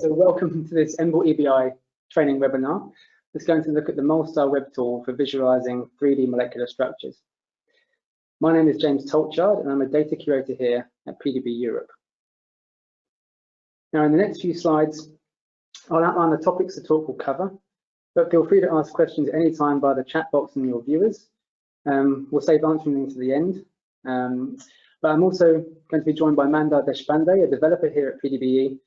So welcome to this EMBL-EBI training webinar that's going to look at the MolStar web tool for visualizing 3D molecular structures. My name is James Tolchard and I'm a data curator here at PDBe Europe. Now in the next few slides, I'll outline the topics the talk will cover, but feel free to ask questions at any time via the chat box in your viewers. We'll save answering them to the end. But I'm also going to be joined by Mandar Deshpande, a developer here at PDBe,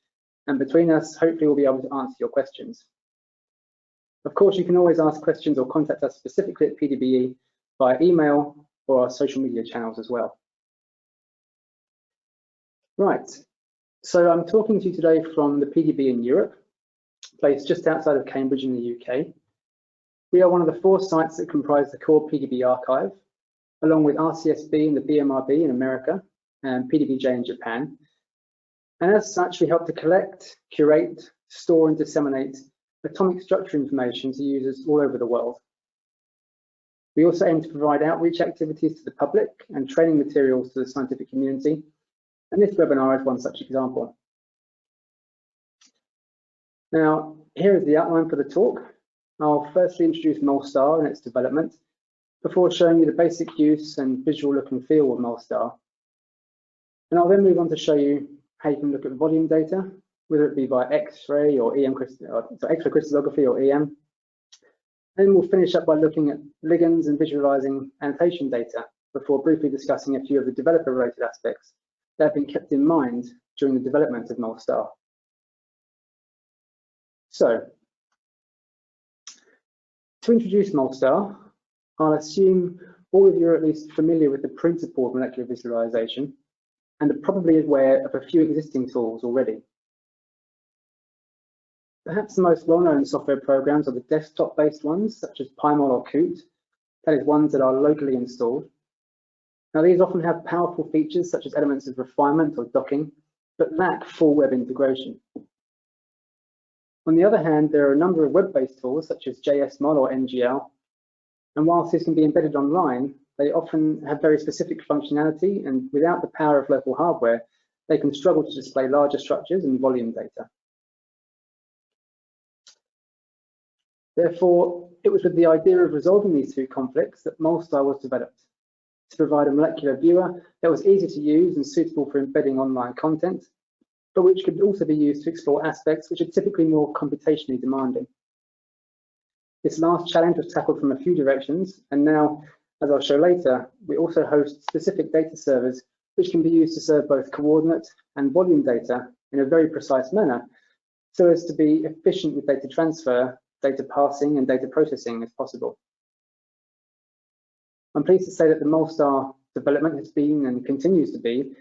and between us, hopefully we'll be able to answer your questions. Of course, you can always ask questions or contact us specifically at PDBe via email or our social media channels as well. Right, so I'm talking to you today from the PDBe in Europe, placed just outside of Cambridge in the UK. We are one of the 4 sites that comprise the core PDBe archive, along with RCSB and the BMRB in America and PDBJ in Japan. And as such, we help to collect, curate, store and disseminate atomic structure information to users all over the world. We also aim to provide outreach activities to the public and training materials to the scientific community. And this webinar is one such example. Now, here is the outline for the talk. I'll firstly introduce MolStar and its development, before showing you the basic use and visual look and feel of MolStar. And I'll then move on to show you how you can look at volume data, whether it be by Xray or X-ray crystallography or EM. And we'll finish up by looking at ligands and visualizing annotation data before briefly discussing a few of the developer-related aspects that have been kept in mind during the development of MolStar. So, to introduce MolStar, I'll assume all of you are at least familiar with the principle of molecular visualization and are probably aware of a few existing tools already. Perhaps the most well-known software programs are the desktop-based ones, such as PyMol or Qt, that is, ones that are locally installed. Now, these often have powerful features such as elements of refinement or docking, but lack full web integration. On the other hand, there are a number of web-based tools such as JSMol or NGL, and whilst these can be embedded online, they often have very specific functionality, and without the power of local hardware, they can struggle to display larger structures and volume data. Therefore, it was with the idea of resolving these 2 conflicts that MolStar was developed, to provide a molecular viewer that was easy to use and suitable for embedding online content, but which could also be used to explore aspects which are typically more computationally demanding. This last challenge was tackled from a few directions, and now, as I'll show later, we also host specific data servers which can be used to serve both coordinate and volume data in a very precise manner, so as to be efficient with data transfer, data passing and data processing as possible. I'm pleased to say that the MolStar development has been and continues to be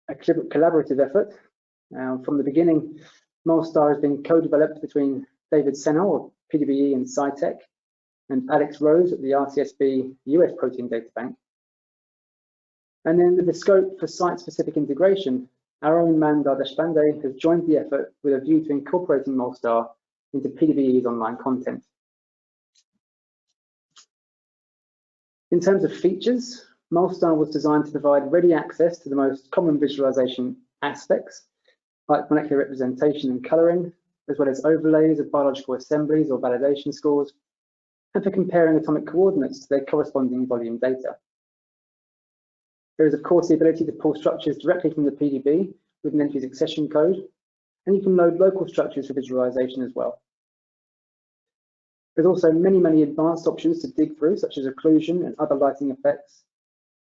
a collaborative effort. From the beginning, MolStar has been co-developed between David Senol of PDBe and SciTech and Alex Rose at the RCSB US Protein Data Bank. And then with the scope for site-specific integration, our own Mandar Deshpande has joined the effort with a view to incorporating MolStar into PDBe's online content. In terms of features, MolStar was designed to provide ready access to the most common visualization aspects, like molecular representation and coloring, as well as overlays of biological assemblies or validation scores, and for comparing atomic coordinates to their corresponding volume data. There is, of course, the ability to pull structures directly from the PDBe with an entry's accession code, and you can load local structures for visualization as well. There's also many advanced options to dig through, such as occlusion and other lighting effects.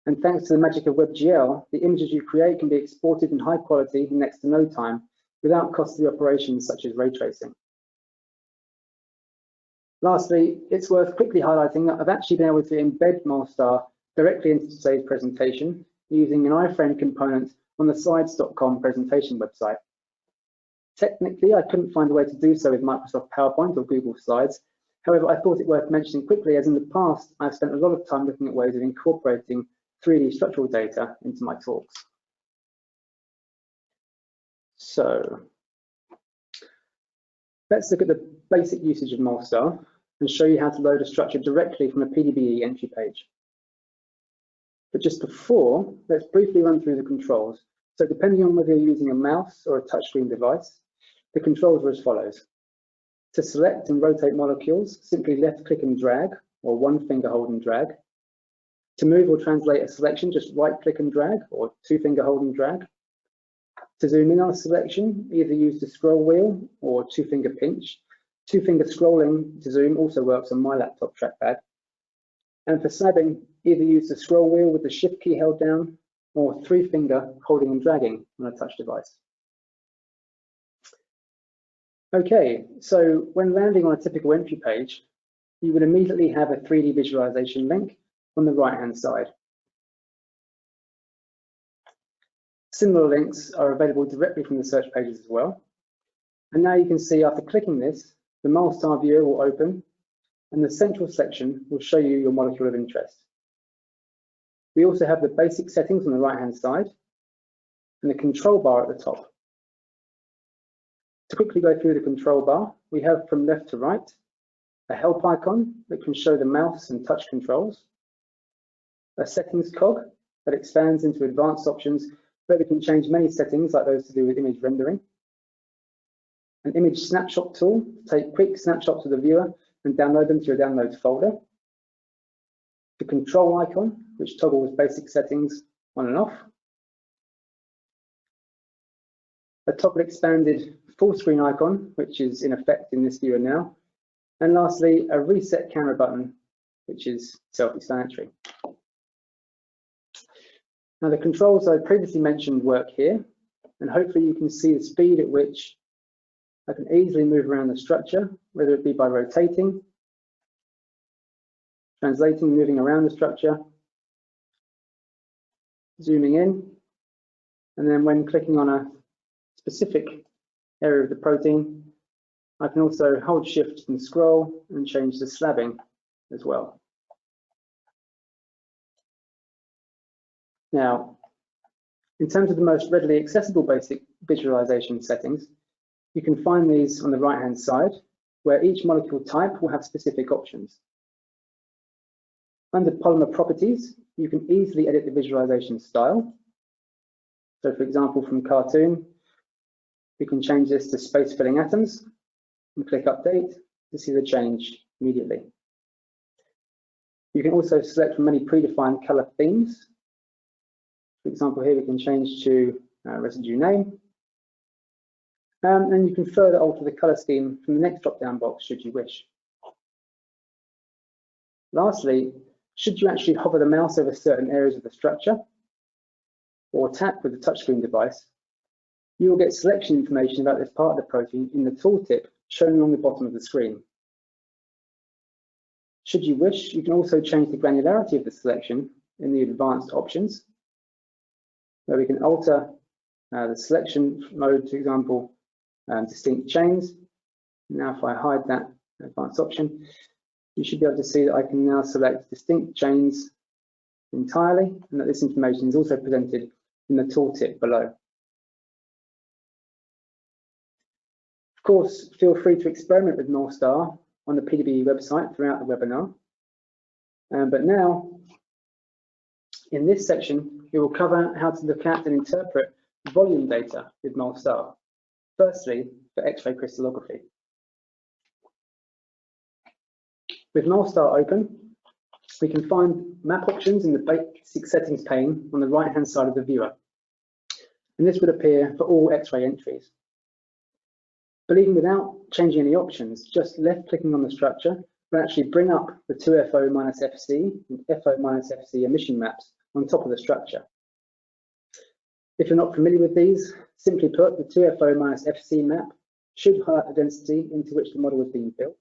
And thanks to the magic of WebGL, the images you create can be exported in high quality in next to no time, without costly operations such as ray tracing. Lastly, it's worth quickly highlighting that I've actually been able to embed MolStar directly into today's presentation using an iframe component on the slides.com presentation website. Technically, I couldn't find a way to do so with Microsoft PowerPoint or Google Slides. However, I thought it worth mentioning quickly, as in the past, I've spent a lot of time looking at ways of incorporating 3D structural data into my talks. So let's look at the basic usage of MolStar and show you how to load a structure directly from a PDBe entry page. But just before, let's briefly run through the controls. So depending on whether you're using a mouse or a touchscreen device, The controls are as follows. To select and rotate molecules, simply left click and drag, or one finger hold and drag. To move or translate a selection, just right click and drag, or two finger hold and drag. To zoom in on a selection, either use the scroll wheel or two finger pinch. Two finger scrolling to zoom also works on my laptop trackpad. And for snapping, either use the scroll wheel with the shift key held down or three finger holding and dragging on a touch device. Okay, so when landing on a typical entry page, you would immediately have a 3D visualization link on the right-hand side. Similar links are available directly from the search pages as well. And now you can see after clicking this, the Mol Star viewer will open and the central section will show you your molecule of interest. We also have the basic settings on the right-hand side and the control bar at the top. To quickly go through the control bar, we have from left to right, a help icon that can show the mouse and touch controls, a settings cog that expands into advanced options where we can change many settings like those to do with image rendering, an image snapshot tool to take quick snapshots of the viewer and download them to your downloads folder, the control icon which toggles basic settings on and off, a toggle expanded full screen icon which is in effect in this viewer now, and lastly a reset camera button which is self-explanatory. Now the controls I previously mentioned work here, and hopefully you can see the speed at which I can easily move around the structure, whether it be by rotating, translating, moving around the structure, zooming in, and then when clicking on a specific area of the protein, I can also hold shift and scroll and change the slabbing as well. Now, in terms of the most readily accessible basic visualization settings, you can find these on the right-hand side, where each molecule type will have specific options. Under polymer properties, you can easily edit the visualization style. So for example, from cartoon, we can change this to space filling atoms and click update to see the change immediately. You can also select from many predefined color themes. For example, here we can change to residue name. And you can further alter the color scheme from the next drop-down box should you wish. Lastly, should you actually hover the mouse over certain areas of the structure or tap with the touchscreen device, you will get selection information about this part of the protein in the tooltip shown along the bottom of the screen. Should you wish, you can also change the granularity of the selection in the advanced options, where we can alter the selection mode, for example, distinct chains. Now if I hide that advanced option, you should be able to see that I can now select distinct chains entirely, and that this information is also presented in the tooltip below. Of course, feel free to experiment with Mol Star on the PDBe website throughout the webinar. But now, in this section, we will cover how to look at and interpret volume data with Mol Star. Firstly, for X-ray crystallography. With Mol Star open, we can find map options in the basic settings pane on the right-hand side of the viewer. And this would appear for all X-ray entries. But even without changing any options, just left-clicking on the structure will actually bring up the 2FO-FC and FO-FC emission maps on top of the structure. If you're not familiar with these, simply put, the 2FO-FC map should highlight the density into which the model is being built.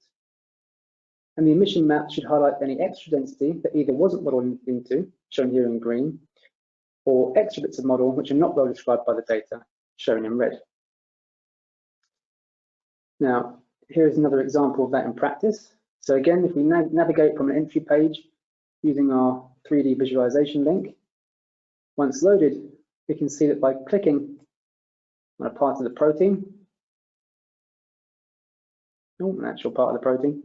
And the emission map should highlight any extra density that either wasn't modeled into, shown here in green, or extra bits of model which are not well described by the data, shown in red. Now, here is another example of that in practice. So again, if we navigate from an entry page using our 3D visualization link, once loaded, we can see that by clicking on a part of the protein, an actual part of the protein,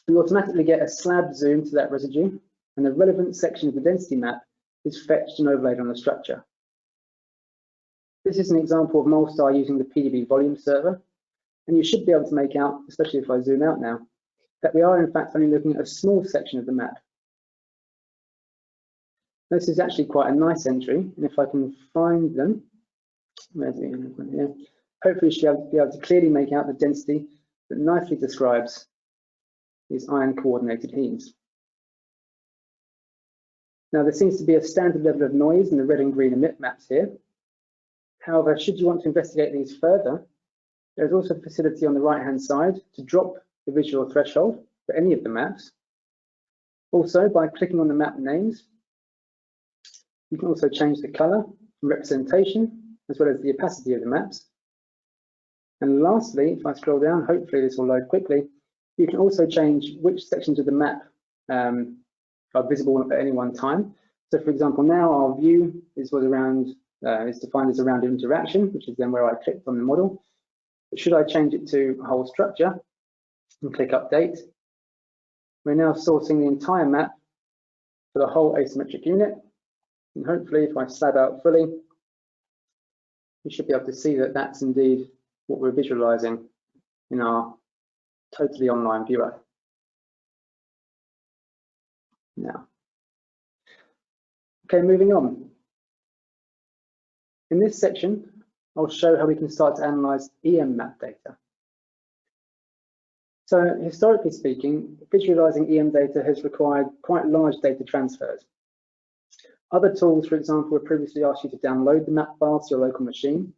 we automatically get a slab zoom to that residue, and the relevant section of the density map is fetched and overlaid on the structure. This is an example of Molstar using the PDBe volume server, and you should be able to make out, especially if I zoom out now, that we are in fact only looking at a small section of the map. This is actually quite a nice entry, and if I can find them, where's the one here? Hopefully you should be able to clearly make out the density that nicely describes these ion coordinated hemes. Now there seems to be a standard level of noise in the red and green emit maps here. However, should you want to investigate these further, there's also a facility on the right hand side to drop the visual threshold for any of the maps. Also, by clicking on the map names, you can also change the color and representation, as well as the opacity of the maps. And lastly, if I scroll down, hopefully this will load quickly, you can also change which sections of the map are visible at any one time. So for example, now our view is defined as around interaction, which is then where I clicked on the model. But should I change it to whole structure and click update, we're now sourcing the entire map for the whole asymmetric unit. And hopefully, if I slab out fully, you should be able to see that that's indeed what we're visualizing in our totally online viewer. Now, okay, moving on. In this section, I'll show how we can start to analyze EM map data. So historically speaking, visualizing EM data has required quite large data transfers. Other tools, for example, would previously ask you to download the map files to your local machine.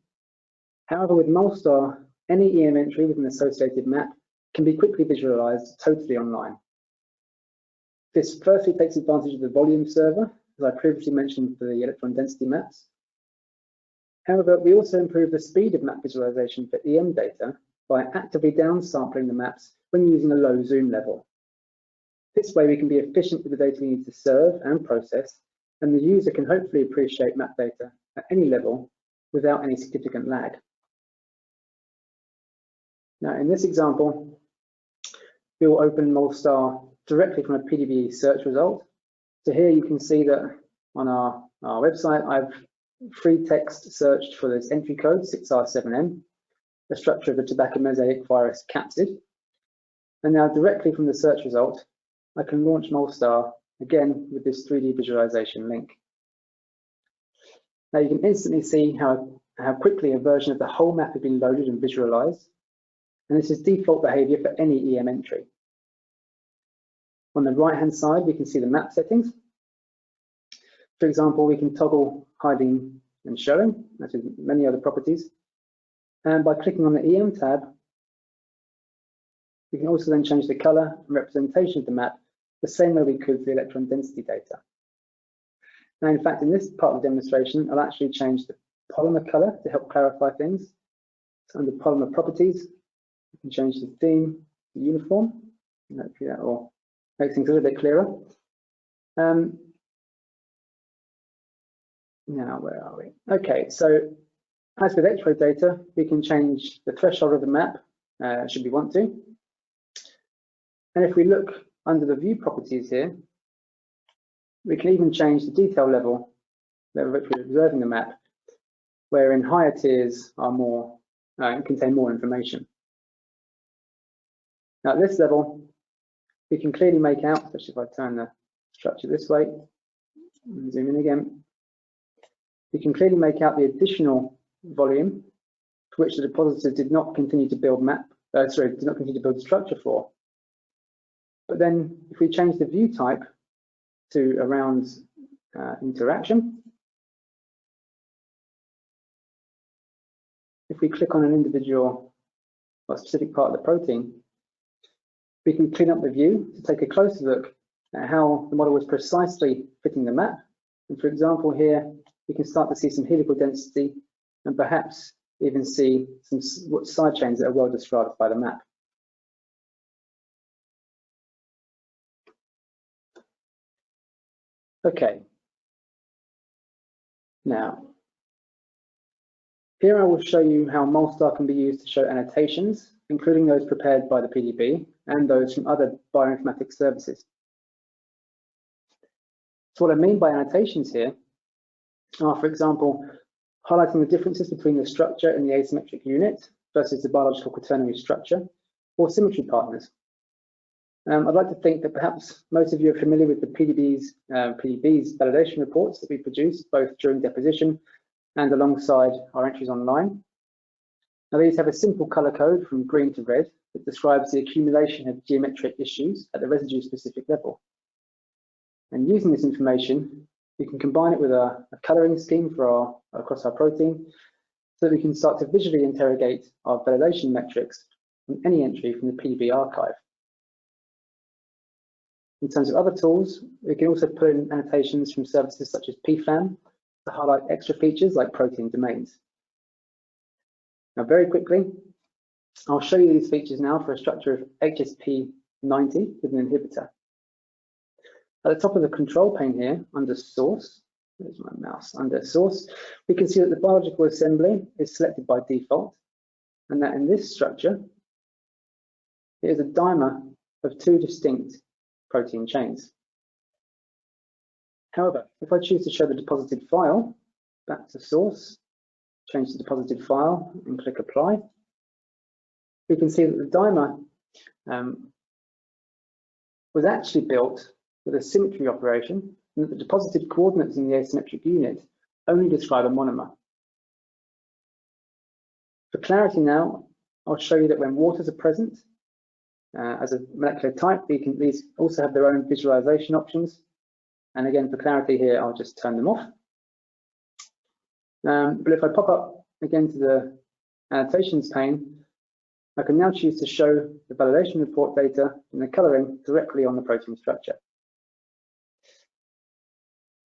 However, with Molstar, any EM entry with an associated map can be quickly visualized totally online. This firstly takes advantage of the volume server, as I previously mentioned for the electron density maps. However, we also improve the speed of map visualization for EM data by actively downsampling the maps when using a low zoom level. This way we can be efficient with the data we need to serve and process, and the user can hopefully appreciate map data at any level without any significant lag. Now in this example, we will open Molstar directly from a PDBe search result. So here you can see that on our website, I've free text searched for this entry code 6R7N, the structure of the tobacco mosaic virus capsid. And now directly from the search result, I can launch Molstar again with this 3D visualization link. Now you can instantly see how quickly a version of the whole map has been loaded and visualized. And this is default behavior for any EM entry. On the right-hand side, we can see the map settings. For example, we can toggle hiding and showing, as with many other properties. And by clicking on the EM tab, we can also then change the color and representation of the map the same way we could the electron density data. Now, in fact, in this part of the demonstration, I'll actually change the polymer color to help clarify things. So under polymer properties, we can change the theme to uniform, and hopefully that will make things a little bit clearer. Now, where are we? Okay, so as with Xray data, we can change the threshold of the map, should we want to. And if we look under the view properties here, we can even change the detail level at which we're observing the map, wherein higher tiers are more, contain more information. Now at this level, we can clearly make out, especially if I turn the structure this way, and zoom in again, we can clearly make out the additional volume to which the depositor did not continue to build did not continue to build structure for. But then if we change the view type to around interaction, if we click on an individual or specific part of the protein, we can clean up the view to take a closer look at how the model was precisely fitting the map. And for example, here we can start to see some helical density and perhaps even see some side chains that are well described by the map. Okay. Now, here I will show you how Molstar can be used to show annotations, including those prepared by the PDBe and those from other bioinformatics services. So what I mean by annotations here are, for example, highlighting the differences between the structure in the asymmetric unit versus the biological quaternary structure, or symmetry partners. I'd like to think that perhaps most of you are familiar with the PDBe's validation reports that we produce both during deposition and alongside our entries online. Now, these have a simple color code from green to red that describes the accumulation of geometric issues at the residue-specific level. And using this information, we can combine it with a coloring scheme for across our protein, so that we can start to visually interrogate our validation metrics from any entry from the PDBe archive. In terms of other tools, we can also put in annotations from services such as PFAM to highlight extra features like protein domains. Now, very quickly, I'll show you these features now for a structure of HSP90 with an inhibitor. At the top of the control pane here, under source, there's my mouse, under source, we can see that the biological assembly is selected by default, and that in this structure, it is a dimer of two distinct protein chains. However, if I choose to show the deposited file, back to source, change the deposited file and click apply, we can see that the dimer was actually built with a symmetry operation, and that the deposited coordinates in the asymmetric unit only describe a monomer. For clarity now, I'll show you that when waters are present, as a molecular type, these also have their own visualization options. And again, for clarity here, I'll just turn them off. But if I pop up again to the annotations pane, I can now choose to show the validation report data and the coloring directly on the protein structure.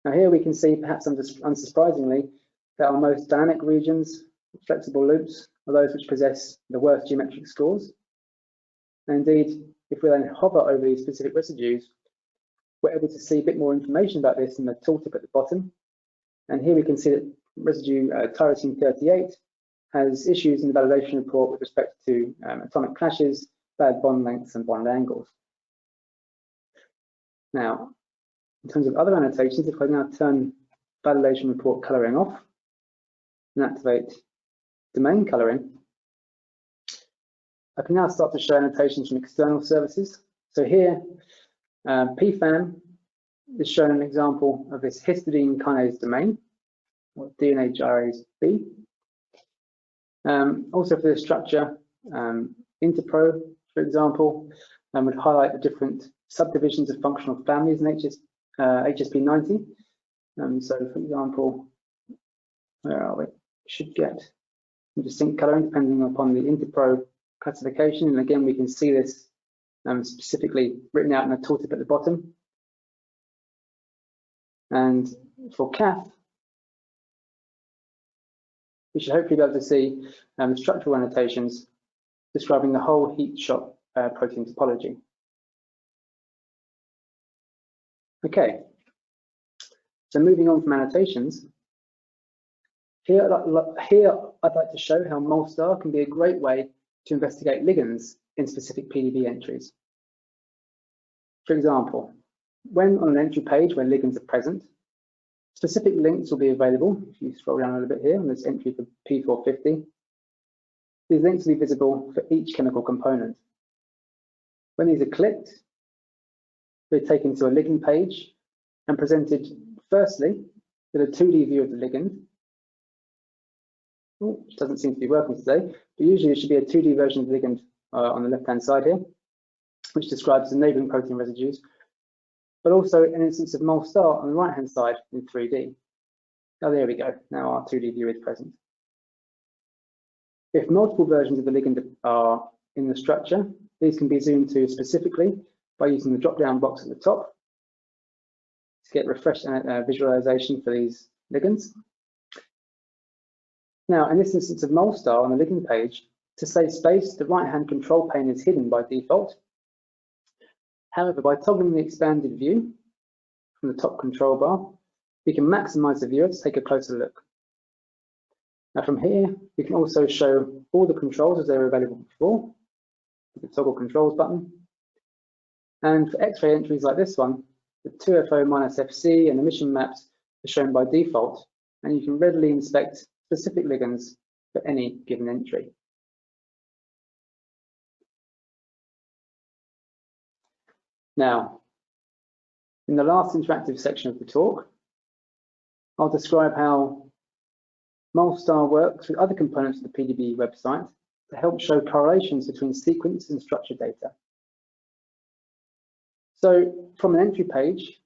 Now here we can see, perhaps unsurprisingly, that our most dynamic regions, flexible loops, are those which possess the worst geometric scores. And indeed, if we then hover over these specific residues, we're able to see a bit more information about this in the tooltip at the bottom. And here we can see that residue tyrosine 38 has issues in the validation report with respect to atomic clashes, bad bond lengths, and bond angles. Now, in terms of other annotations, if I now turn validation report coloring off and activate domain coloring, I can now start to show annotations from external services. So here, PFAM is showing an example of this histidine kinase domain, or DNA gyrase B. Also for this structure, Interpro, for example, would highlight the different subdivisions of functional families in HSP90. So for example, where are we? Should get distinct coloring depending upon the Interpro classification, and again we can see this specifically written out in a tooltip at the bottom. And for CAF, we should hopefully be able to see the structural annotations describing the whole heat shock protein topology. Okay, so moving on from annotations, here I'd like to show how MolStar can be a great way to investigate ligands in specific PDBe entries. For example, when on an entry page where ligands are present, specific links will be available. If you scroll down a little bit here on this entry for P450, these links will be visible for each chemical component. When these are clicked, they're taken to a ligand page and presented firstly with a 2D view of the ligand, which doesn't seem to be working today, but usually there should be a 2D version of the ligand on the left-hand side here, which describes the neighboring protein residues, but also an instance of MolStar on the right-hand side in 3D. Oh, there we go. Now our 2D view is present. If multiple versions of the ligand are in the structure, these can be zoomed to specifically by using the drop-down box at the top to get refreshed visualization for these ligands. Now, in this instance of MolStar on the ligand page, to save space, the right-hand control pane is hidden by default. However, by toggling the expanded view from the top control bar, we can maximize the viewer to take a closer look. Now from here, we can also show all the controls as they were available before, with the toggle controls button. And for Xray entries like this one, the 2FO-FC and emission maps are shown by default, and you can readily inspect specific ligands for any given entry. Now, in the last interactive section of the talk, I'll describe how MolStar works with other components of the PDBe website to help show correlations between sequence and structure data. So from an entry page,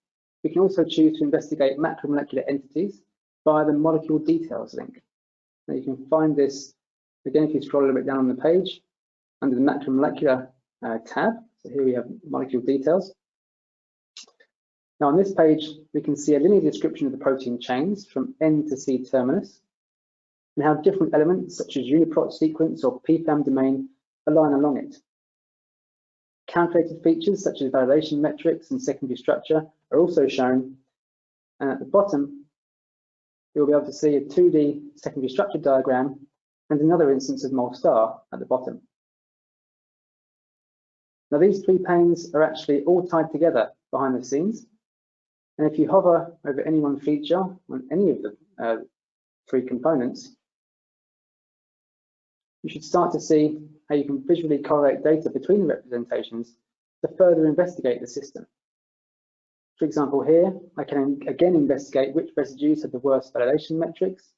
we can also choose to investigate macromolecular entities via the molecule details link. Now you can find this, again, if you scroll a little bit down on the page, under the macromolecular tab. So here we have molecule details. Now on this page, we can see a linear description of the protein chains from N to C terminus, and how different elements such as uniprot sequence or PFAM domain align along it. Calculated features such as validation metrics and secondary structure are also shown, and at the bottom you'll be able to see a 2D secondary structure diagram and another instance of MolStar at the bottom. Now these three panes are actually all tied together behind the scenes, and if you hover over any one feature on any of the three components, you should start to see how you can visually correlate data between the representations to further investigate the system. For example, here, I can again investigate which residues have the worst validation metrics.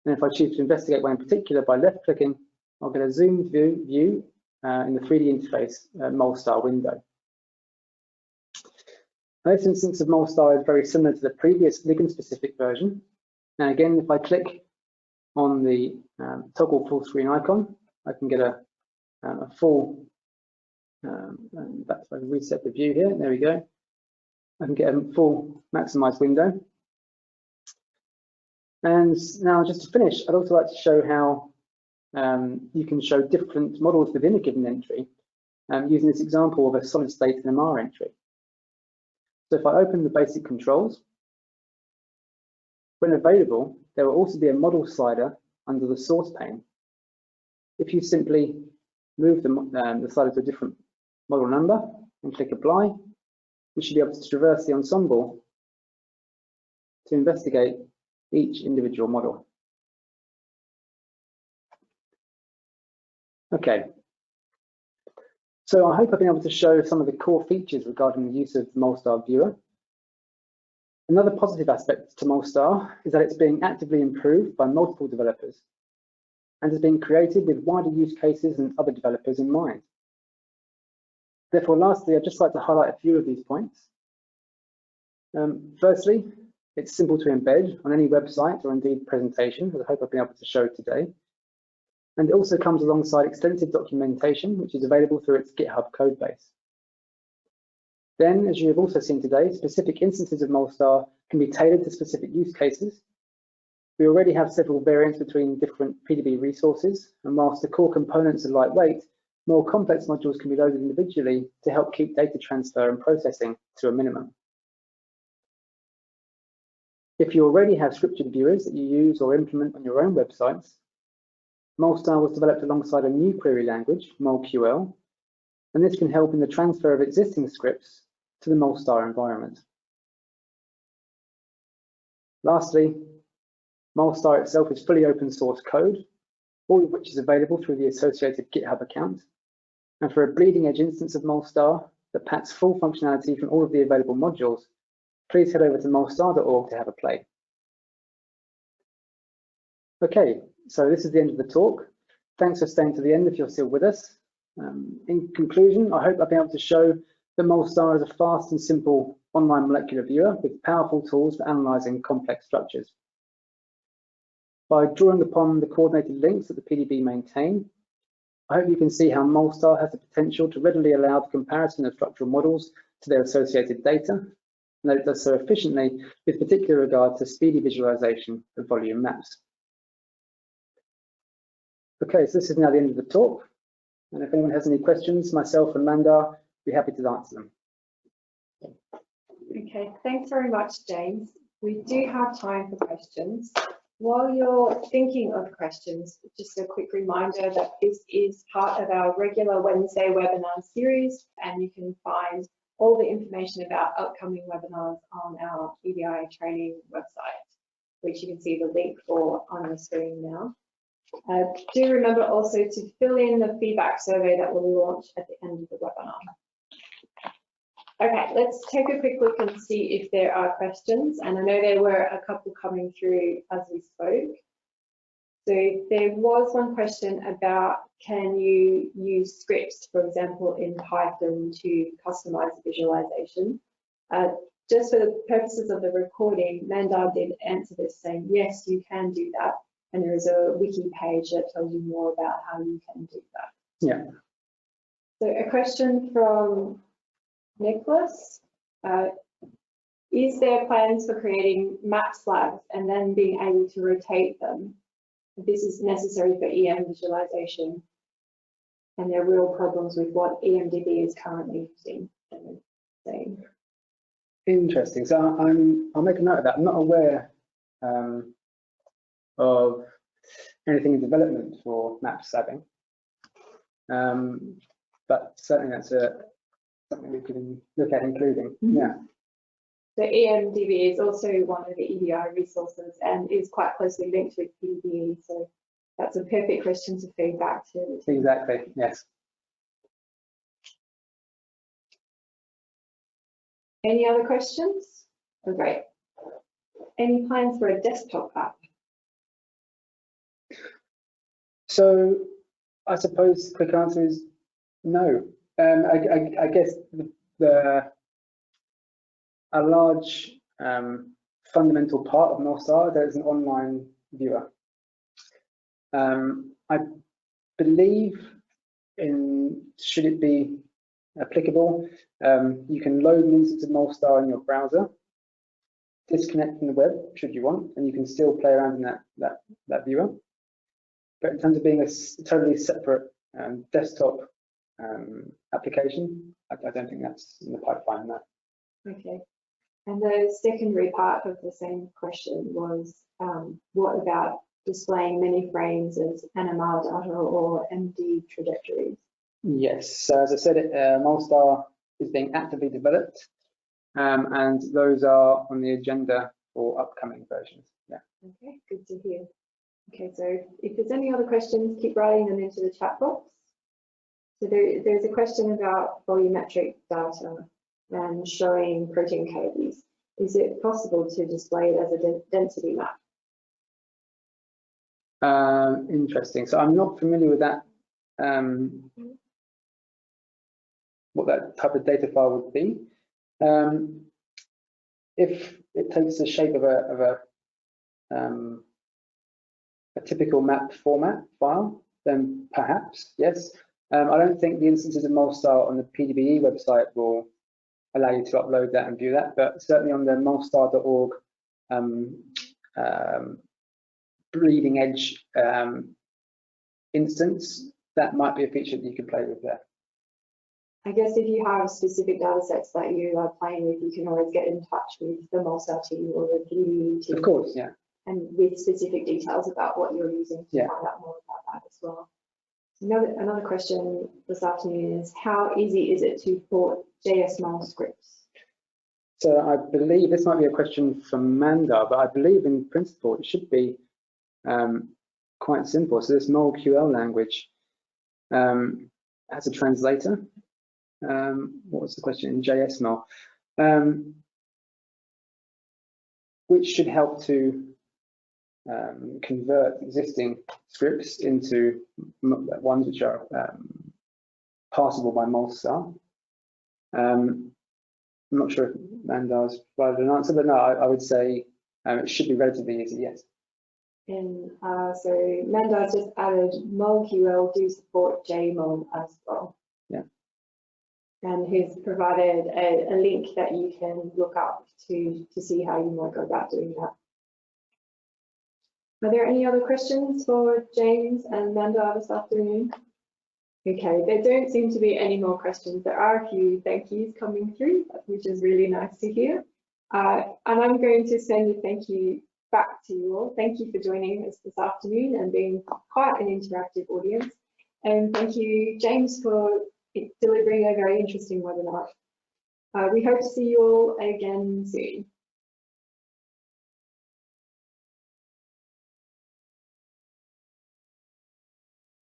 And if I choose to investigate one in particular by left-clicking, I'll get a zoomed view in the 3D interface MolStar window. Now, this instance of MolStar is very similar to the previous ligand-specific version. Now, again, if I click on the toggle full screen icon, I can get a full, that's if I can reset the view here, there we go. I can get a full maximized window. And now just to finish, I'd also like to show how you can show different models within a given entry using this example of a solid state NMR entry. So if I open the basic controls, when available, there will also be a model slider under the source pane. If you simply move the slider to a different model number and click apply, we should be able to traverse the ensemble to investigate each individual model. Okay, so I hope I've been able to show some of the core features regarding the use of the MolStar viewer. Another positive aspect to MolStar is that it's being actively improved by multiple developers and has been created with wider use cases and other developers in mind. Therefore, lastly, I'd just like to highlight a few of these points. Firstly, it's simple to embed on any website or indeed presentation, as I hope I've been able to show today. And it also comes alongside extensive documentation, which is available through its GitHub codebase. Then, as you have also seen today, specific instances of MolStar can be tailored to specific use cases. We already have several variants between different PDBe resources, and whilst the core components are lightweight, more complex modules can be loaded individually to help keep data transfer and processing to a minimum. If you already have scripted viewers that you use or implement on your own websites, MolStar was developed alongside a new query language, MolQL, and this can help in the transfer of existing scripts to the MolStar environment. Lastly, MolStar itself is fully open source code, all of which is available through the associated GitHub account. And for a bleeding edge instance of MolStar that packs full functionality from all of the available modules, please head over to molstar.org to have a play. Okay, so this is the end of the talk. Thanks for staying to the end if you're still with us. In conclusion, I hope I've been able to show that MolStar is a fast and simple online molecular viewer with powerful tools for analysing complex structures. By drawing upon the coordinated links that the PDBe maintain, I hope you can see how MolStar has the potential to readily allow the comparison of structural models to their associated data, and that it does so efficiently with particular regard to speedy visualization of volume maps. Okay, so this is now the end of the talk, and if anyone has any questions, myself and Mandar will be happy to answer them. Okay, thanks very much, James. We do have time for questions. While you're thinking of questions, just a quick reminder that this is part of our regular Wednesday webinar series, and you can find all the information about upcoming webinars on our EBI training website. which you can see the link for on the screen now. Do remember also to fill in the feedback survey that will launch at the end of the webinar. Okay, let's take a quick look and see if there are questions. And I know there were a couple coming through as we spoke. So there was one question about, can you use scripts, for example, in Python to customize visualization? Just for the purposes of the recording, Mandar did answer this saying, yes, you can do that. And there is a wiki page that tells you more about how you can do that. Yeah. So a question from Nicholas. Is there plans for creating map slabs and then being able to rotate them? This is necessary for EM visualization. And there are real problems with what EMBL-EBI is currently using. Interesting. So I'll make a note of that. I'm not aware of anything in development for map slabbing, but certainly that's something we can look at including. Mm-hmm. Yeah. So EMBL-EBI is also one of the EBI resources and is quite closely linked with PDBe. So that's a perfect question to feed back to. Exactly. Yes. Any other questions? Oh, great. Any plans for a desktop app? So I suppose the quick answer is no. I guess a large fundamental part of Mol there is an online viewer. I believe should it be applicable, you can load an instance of Mol in your browser, disconnect from the web should you want, and you can still play around in that viewer. But in terms of being a totally separate desktop application, I don't think that's in the pipeline now. Okay. And the secondary part of the same question was, what about displaying many frames as NMR data or MD trajectories? Yes, so as I said, Mol is being actively developed, and those are on the agenda for upcoming versions. Yeah. Okay, good to hear. Okay, so if there's any other questions, keep writing them into the chat box. So there's a question about volumetric data and showing protein cavities. Is it possible to display it as a density map? Interesting. So I'm not familiar with that. What that type of data file would be. If it takes the shape of a typical map format file, then perhaps, yes. I don't think the instances of Mol on the PDBe website will allow you to upload that and view that, but certainly on the molstar.org bleeding edge instance, that might be a feature that you could play with there. I guess if you have specific data sets that you are playing with, you can always get in touch with the Mol team or the PDBe team. Of course, yeah. And with specific details about what you're using to find out more about that as well. Another question this afternoon is, how easy is it to port JSML scripts? So I believe this might be a question from Mandar, but I believe in principle it should be quite simple. So this MolQL language has a translator. What was the question in JSML? Which should help to convert existing scripts into ones which are passable by Mol. I'm not sure if Mandar's provided an answer, but no, I would say it should be relatively easy, yes. And so Mandar's just added MolQL do support JMol as well. Yeah. And he's provided a link that you can look up to see how you might go about doing that. Are there any other questions for James and Mandar this afternoon? Okay, there don't seem to be any more questions. There are a few thank yous coming through, which is really nice to hear. And I'm going to send a thank you back to you all. Thank you for joining us this afternoon and being quite an interactive audience. And thank you, James, for delivering a very interesting webinar. We hope to see you all again soon.